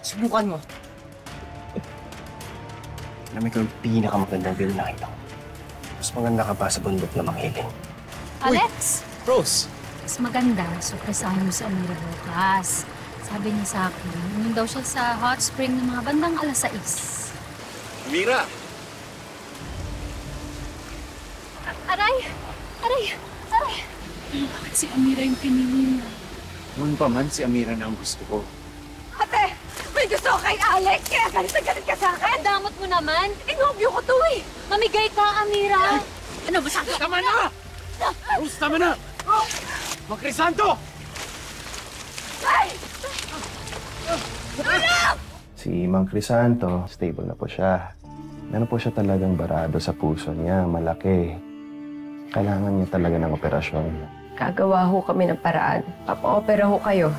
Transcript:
Subukan mo. Alam mo, ikaw yung pinakamagandang girl na nakita ko. Mas maganda ka pa sa bundok na makiling. Alex! Rose! Mas maganda, surpresahan mo si Amira bukas. Sabi niya sa akin, uminom daw siya sa hot spring ng mga bandang alas 6. Amira! Aray! Aray! Aray! Bakit si Amira yung pinili niya? Noon pa man, si Amira na ang gusto ko. Ate! May gusto ko kay Alex! Kaya galit na galit ka sa akin! Damot mo naman! Inobyo ko to eh! Mamigay ka, Amira! Ano ba sabi? Tama na! Rose, tama na! Mang Crisanto! Si Mang Crisanto, stable na po siya. Meron po siya talagang barado sa puso niya, malaki. Kailangan niya talaga ng operasyon. Gagawa ho kami ng paraan. Papa-opera ho kayo.